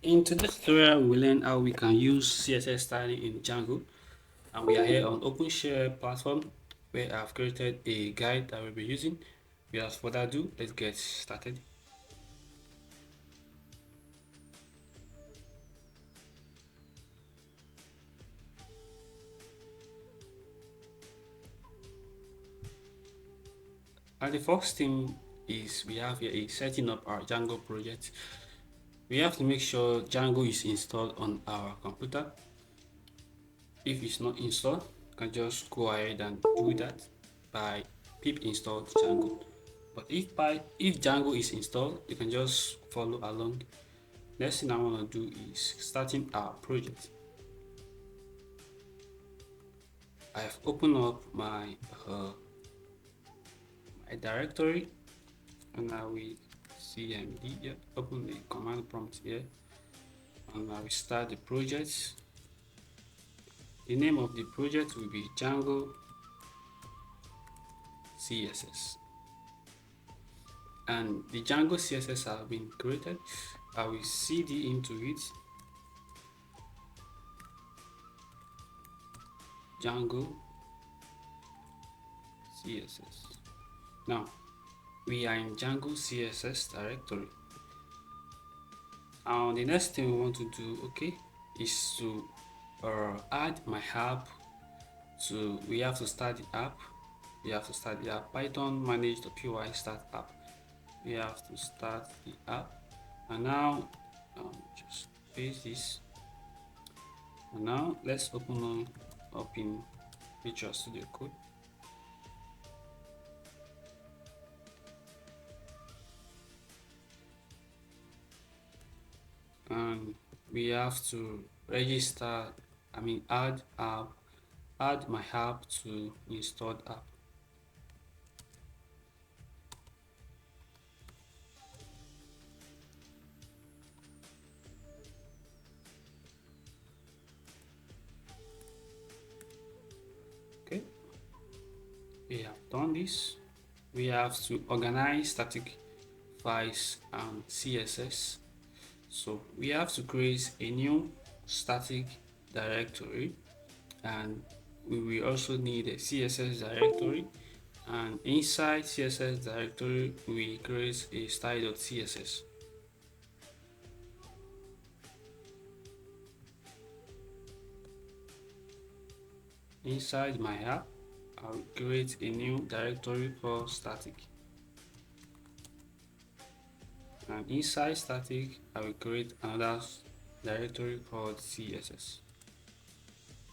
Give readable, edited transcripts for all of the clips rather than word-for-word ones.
In today's tutorial, we learn how we can use CSS styling in Django, and we are here on openshare platform where I've created a guide that we'll be using. Without further ado, let's get started. And the first thing is we have here is setting up our Django project. We have to make sure Django is installed on our computer. If it's not installed, you can just go ahead and do that by pip install Django. But if Django is installed, you can just follow along. Next thing I want to do is starting our project. I have opened up my directory, and I will cmd here, open the command prompt here, and I will start the project. The name of the project will be Django CSS, and the Django CSS have been created. I will cd into it Django CSS. Now we are in Django CSS directory. The next thing we want to do, is to add my app. So we have to start the app. Python manage.py start app. We have to start the app, and now just paste this. And now let's open up in Visual Studio Code. And we have to register, add my app to installed app. Okay, we have done this. We have to organize static files and CSS. So we have to create a new static directory, and we will also need a CSS directory, and inside CSS directory we create a style.css. Inside my app, I will create a new directory for static, and inside static I will create another directory called CSS,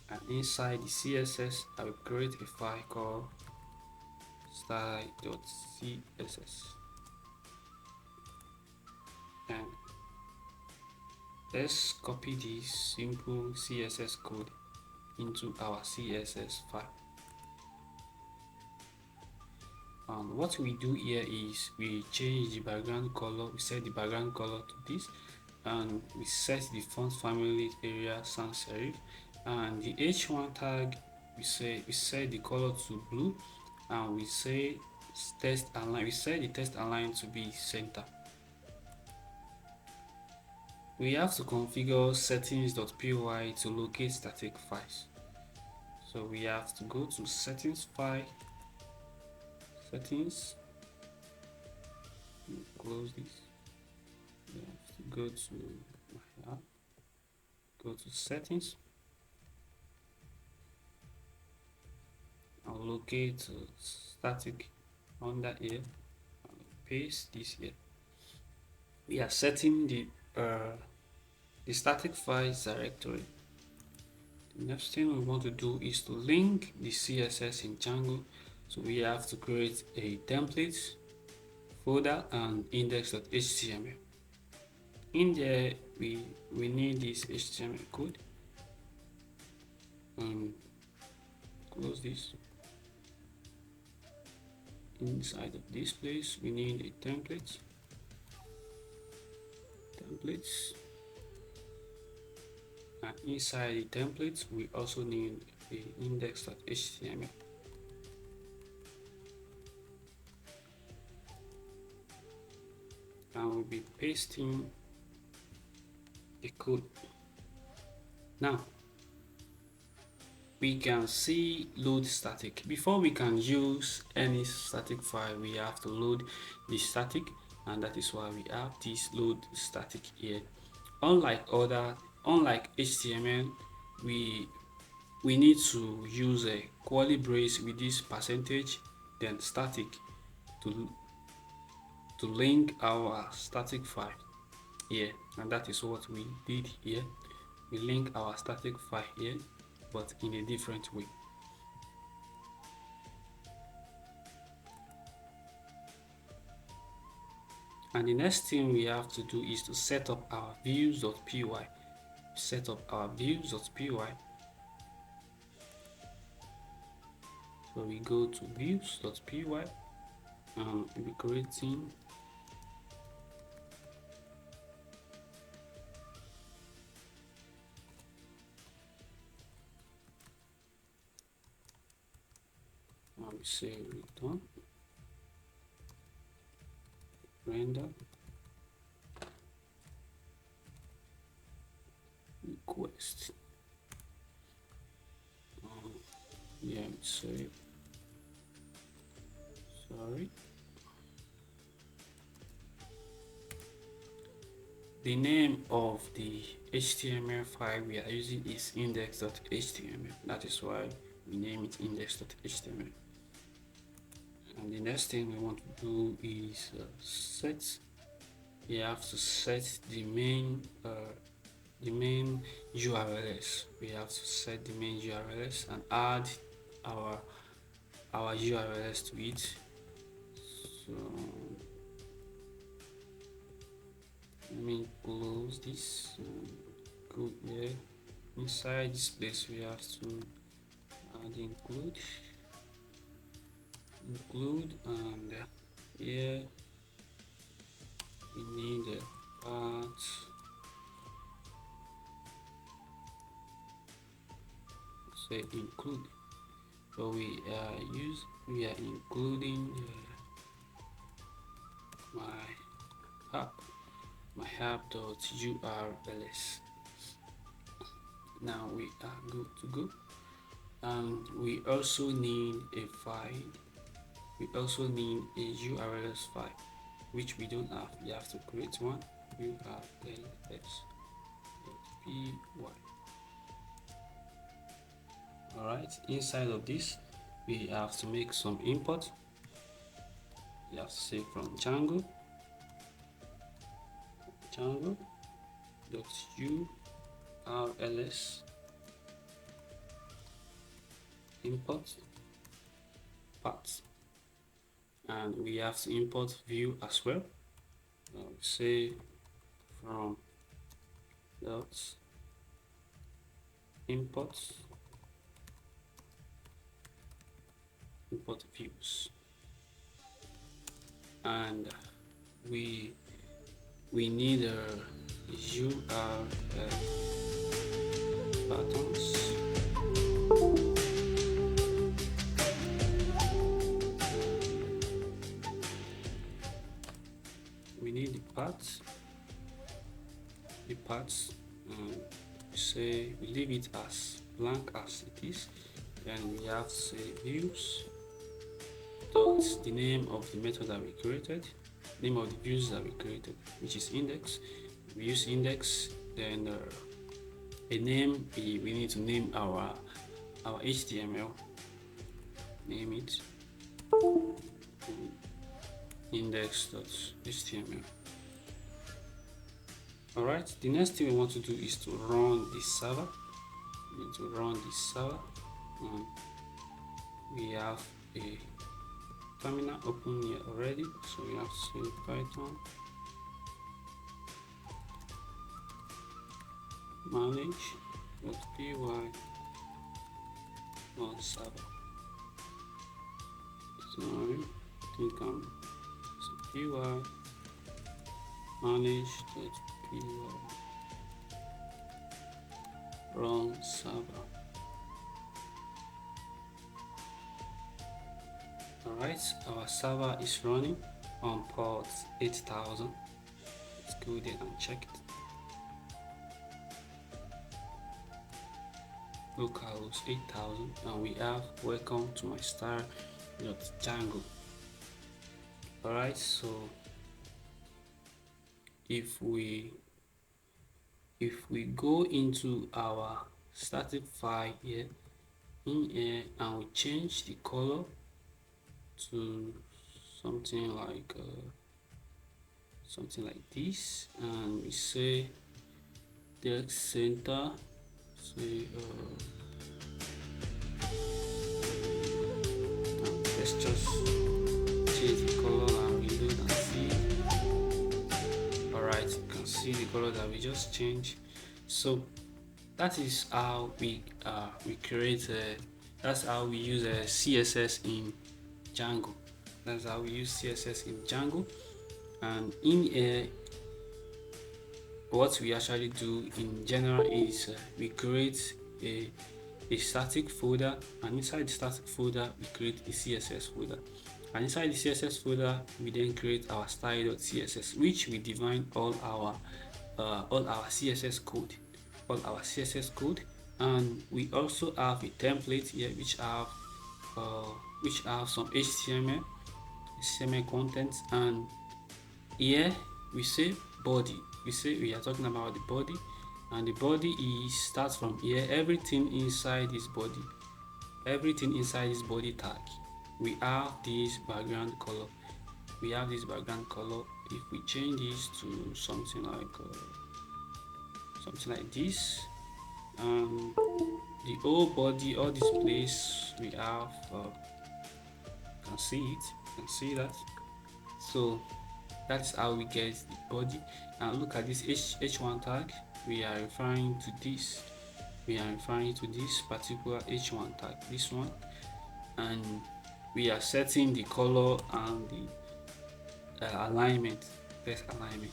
and inside the CSS I will create a file called style.css. And let's copy this simple CSS code into our CSS file. And what we do here is we change the background color. We set the background color to this, and we set the font family area sans serif, and the h1 tag we set the color to blue, and we say text align. We set the text align to be center. We have to configure settings.py to locate static files. So we have to go to settings file, settings, close this. We have to go to my app, go to settings, I'll locate static under here, I'll paste this here. We are setting the static files directory. The next thing we want to do is to link the CSS in Django. So we have to create a template folder and index.html. In there we need this HTML code, and close this. Inside of this place we need a templates, and inside the templates we also need a index.html. And we'll be pasting the code. Now we can see load static. Before we can use any static file, we have to load the static, and that is why we have this load static here. Unlike HTML, we need to use a curly brace with this percentage, then static to link our static file here, and that is what we did here. We link our static file here, but in a different way. And the next thing we have to do is to set up our views.py. Set up our views.py. So we go to views.py and we'll be creating and we say return render request. Yeah, sorry. The name of the HTML file we are using is index.html. That is why we name it index.html. And the next thing we want to do is set. We have to set the main URLs. We have to set the main URLs and add our URLs to it. So let me close this. Go here. Inside this place we have to add include, and here we need a part. Say include. So we are including my app.urls. Now we are good to go. And we also need a file. We also need a URLs file, which we don't have. We have to create one. URLs.py. Alright, inside of this we have to make some import. We have to say from Django .urls import path, and we have to import view as well. Say from dot import views, and we need a URL buttons. We need the paths, say we leave it as blank as it is. Then we have to say views dot the name of the method that we created, name of the views that we created, which is index. We use index. Then a name, we need to name our HTML. Name it index.html. Alright, the next thing we want to do is to run this server. We need to run this server. We have a terminal open here already, so we have to say Python manage.py on server. Sorry, I think I'm py manage.py run server. Alright, our server is running on port 8000. Let's go there and check it. localhost 8000, and we have welcome to my star.django. Alright, so if we go into our static file here in here and we change the color to something like this, and we say text center, say let's just change the color and reload and see. Alright, you can see the color that we just changed. So that is how we create that's how we use CSS in Django. That's how we use CSS in Django. And in what we actually do in general is we create a static folder, and inside the static folder we create a CSS folder, and inside the CSS folder we then create our style.css, which we define all our CSS code, and we also have a template here which have some HTML content, and here we say body. We are talking about the body, and the body starts from here. Everything inside this body tag, we have this background color. If we change this to something like this, the whole body, all this place we have, you can see that. So that's how we get the body. And look at this h1 tag. We are referring to this particular h1 tag, this one, and we are setting the color and the alignment, best alignment.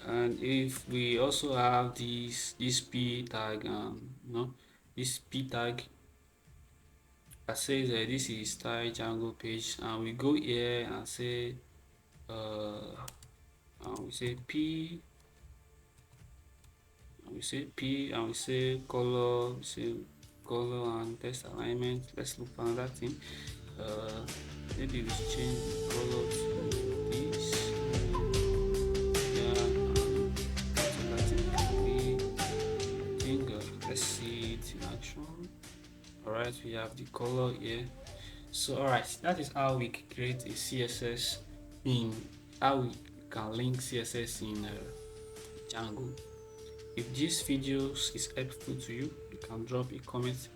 And if we also have this p tag, this p tag that says this is style Django page, and we go here and say we say p, and we say color, and best alignment. Let's look for another thing. Maybe we should change the color to this. Let's see it in action. Alright, we have the color here. So alright, that is how we create a CSS how we can link CSS in Django. If this video is helpful to you, you can drop a comment